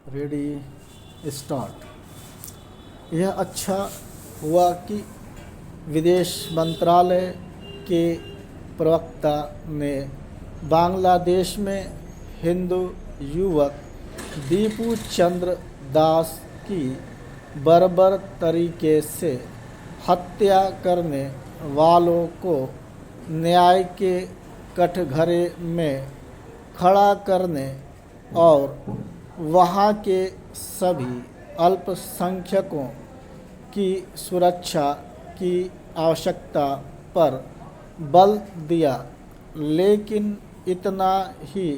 Ready start. यह अच्छा हुआ कि विदेश मंत्रालय के प्रवक्ता ने बांग्लादेश में हिंदू युवक दीपू चंद्र दास की बर्बर तरीके से हत्या करने वालों को न्याय के कठघरे में खड़ा करने और वहाँ के सभी अल्पसंख्यकों की सुरक्षा की आवश्यकता पर बल दिया, लेकिन इतना ही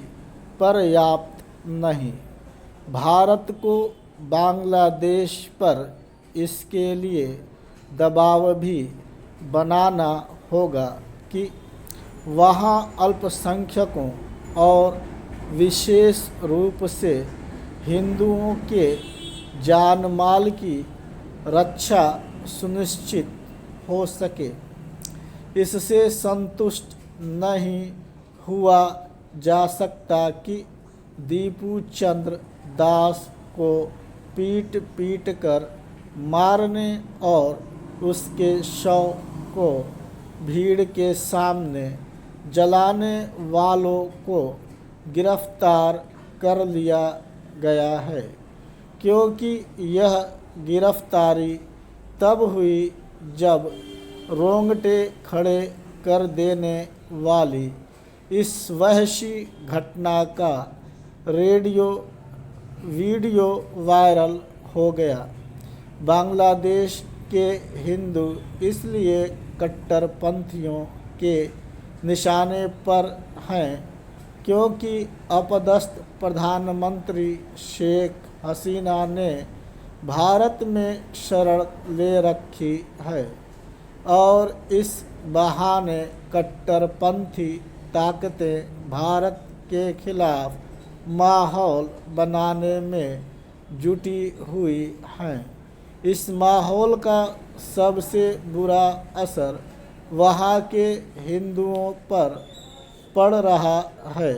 पर्याप्त नहीं। भारत को बांग्लादेश पर इसके लिए दबाव भी बनाना होगा कि वहाँ अल्पसंख्यकों और विशेष रूप से हिंदुओं के जान माल की रक्षा सुनिश्चित हो सके। इससे संतुष्ट नहीं हुआ जा सकता कि दीपू चंद्र दास को पीट पीट कर मारने और उसके शव को भीड़ के सामने जलाने वालों को गिरफ्तार कर लिया गया है, क्योंकि यह गिरफ्तारी तब हुई जब रोंगटे खड़े कर देने वाली इस वहशी घटना का वीडियो वायरल हो गया। बांग्लादेश के हिंदू इसलिए कट्टरपंथियों के निशाने पर हैं क्योंकि अपदस्थ प्रधानमंत्री शेख हसीना ने भारत में शरण ले रखी है और इस बहाने कट्टरपंथी ताकतें भारत के खिलाफ माहौल बनाने में जुटी हुई हैं। इस माहौल का सबसे बुरा असर वहाँ के हिंदुओं पर पड़ रहा है।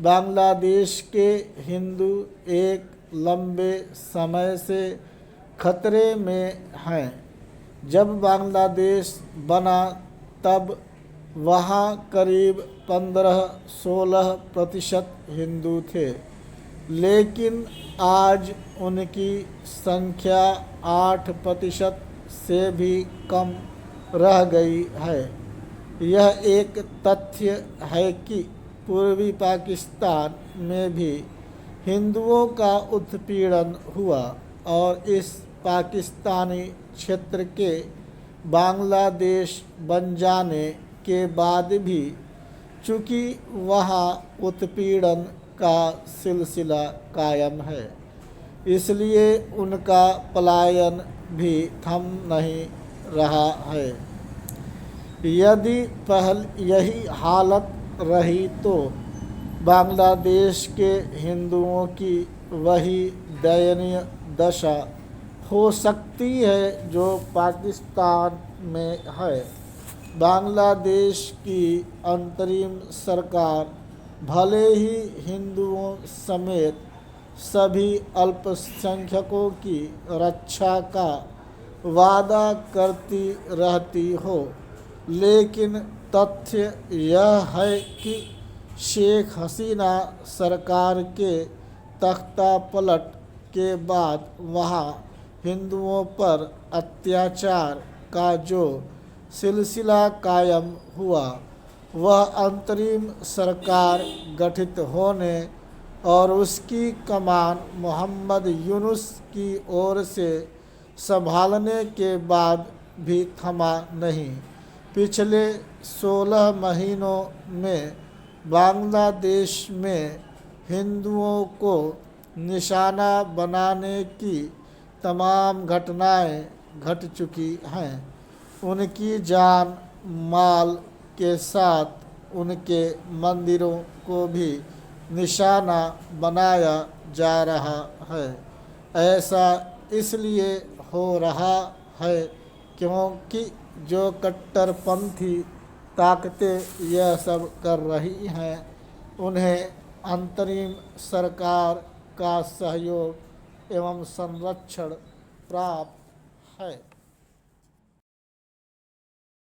बांग्लादेश के हिंदू एक लंबे समय से खतरे में हैं। जब बांग्लादेश बना तब वहाँ करीब 15-16% हिंदू थे, लेकिन आज उनकी संख्या 8% से भी कम रह गई है। यह एक तथ्य है कि पूर्वी पाकिस्तान में भी हिंदुओं का उत्पीड़न हुआ और इस पाकिस्तानी क्षेत्र के बांग्लादेश बन जाने के बाद भी चूँकि वहाँ उत्पीड़न का सिलसिला कायम है, इसलिए उनका पलायन भी थम नहीं रहा है। यदि यही हालत रही तो बांग्लादेश के हिंदुओं की वही दयनीय दशा हो सकती है जो पाकिस्तान में है। बांग्लादेश की अंतरिम सरकार भले ही हिंदुओं समेत सभी अल्पसंख्यकों की रक्षा का वादा करती रहती हो, लेकिन तथ्य यह है कि शेख हसीना सरकार के तख्तापलट के बाद वहाँ हिंदुओं पर अत्याचार का जो सिलसिला कायम हुआ, वह अंतरिम सरकार गठित होने और उसकी कमान मोहम्मद यूनुस की ओर से संभालने के बाद भी थमा नहीं। पिछले 16 महीनों में बांग्लादेश में हिंदुओं को निशाना बनाने की तमाम घटनाएं घट चुकी हैं। उनकी जान माल के साथ उनके मंदिरों को भी निशाना बनाया जा रहा है। ऐसा इसलिए हो रहा है क्योंकि जो कट्टरपंथी ताकतें यह सब कर रही हैं, उन्हें अंतरिम सरकार का सहयोग एवं संरक्षण प्राप्त है।